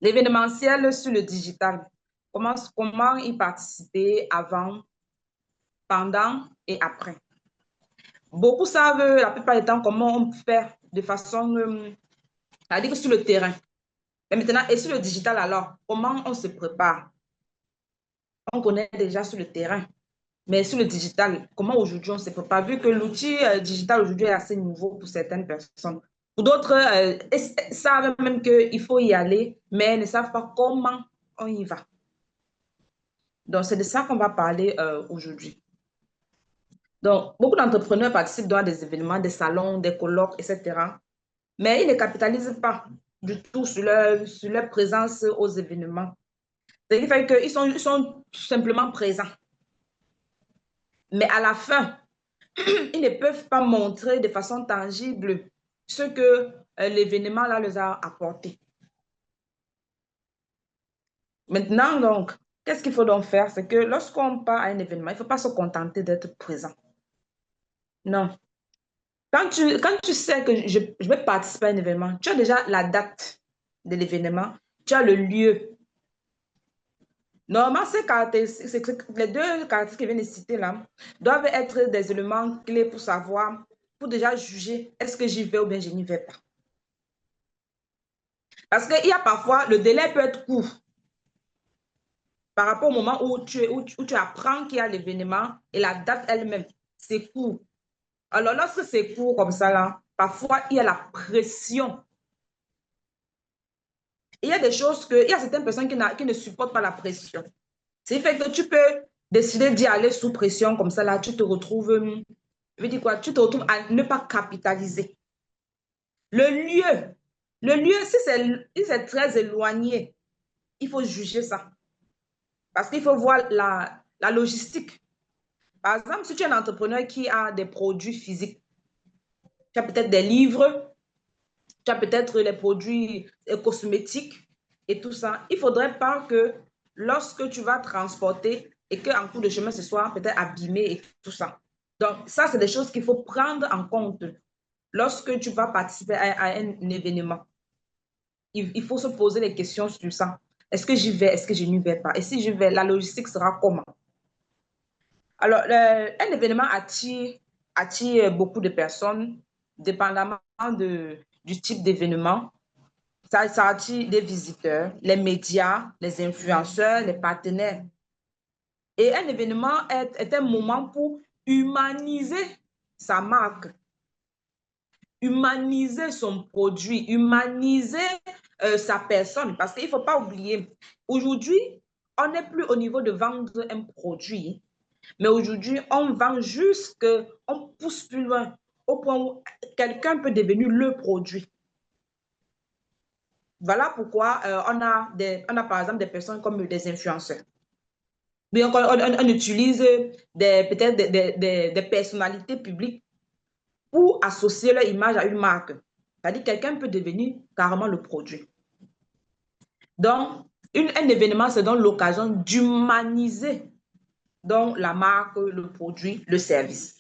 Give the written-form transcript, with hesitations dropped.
L'événementiel sur le digital. Comment y participer avant, pendant et après. Beaucoup savent, la plupart du temps, comment on peut faire de façon, c'est-à-dire que sur le terrain. Mais maintenant, et sur le digital alors, comment on se prépare? On connaît déjà sur le terrain. Mais sur le digital, comment aujourd'hui on ne se prépare? Vu que l'outil digital aujourd'hui est assez nouveau pour certaines personnes. Pour d'autres, savent même qu'il faut y aller, mais ne savent pas comment on y va. Donc, c'est de ça qu'on va parler aujourd'hui. Donc, beaucoup d'entrepreneurs participent dans des événements, des salons, des colloques, etc. Mais ils ne capitalisent pas du tout sur leur présence aux événements. Ce qui fait qu'ils sont simplement présents. Mais à la fin, ils ne peuvent pas montrer de façon tangible ce que l'événement là leur a apporté. Maintenant, donc, qu'est-ce qu'il faut donc faire? C'est que lorsqu'on part à un événement, il ne faut pas se contenter d'être présent. Non. Quand tu sais que je vais participer à un événement, tu as déjà la date de l'événement, tu as le lieu. Normalement, les deux caractéristiques que je viens de citer là doivent être des éléments clés pour savoir, pour déjà juger est-ce que j'y vais ou bien je n'y vais pas. Parce qu'il y a parfois, le délai peut être court par rapport au moment où tu apprends qu'il y a l'événement et la date elle-même, c'est court. Alors, lorsque c'est court comme ça, là, parfois, il y a la pression. Il y a des choses il y a certaines personnes qui ne supportent pas la pression. C'est fait que tu peux décider d'y aller sous pression comme ça, là, tu te retrouves, je veux dire quoi, tu te retrouves à ne pas capitaliser. Le lieu, si c'est très éloigné, il faut juger ça. Parce qu'il faut voir la logistique. Par exemple, si tu es un entrepreneur qui a des produits physiques, tu as peut-être des livres, tu as peut-être les produits cosmétiques et tout ça. Il ne faudrait pas que lorsque tu vas transporter et qu'en cours de chemin, ce soit peut-être abîmé et tout ça. Donc, ça, c'est des choses qu'il faut prendre en compte lorsque tu vas participer à un événement. Il faut se poser des questions sur ça. Est-ce que j'y vais? Est-ce que je n'y vais pas? Et si j'y vais, la logistique sera comment? Alors, un événement attire beaucoup de personnes, dépendamment du type d'événement. Ça attire des visiteurs, les médias, les influenceurs, les partenaires. Et un événement est un moment pour humaniser sa marque, humaniser son produit, humaniser sa personne. Parce qu'il ne faut pas oublier, aujourd'hui, on n'est plus au niveau de vendre un produit, mais aujourd'hui, on vend juste on pousse plus loin, au point où quelqu'un peut devenir le produit. Voilà pourquoi on a par exemple des personnes comme des influenceurs. Mais on utilise peut-être des personnalités publiques pour associer leur image à une marque. C'est-à-dire que quelqu'un peut devenir carrément le produit. Donc, un événement, c'est donc l'occasion d'humaniser donc la marque, le produit, le service.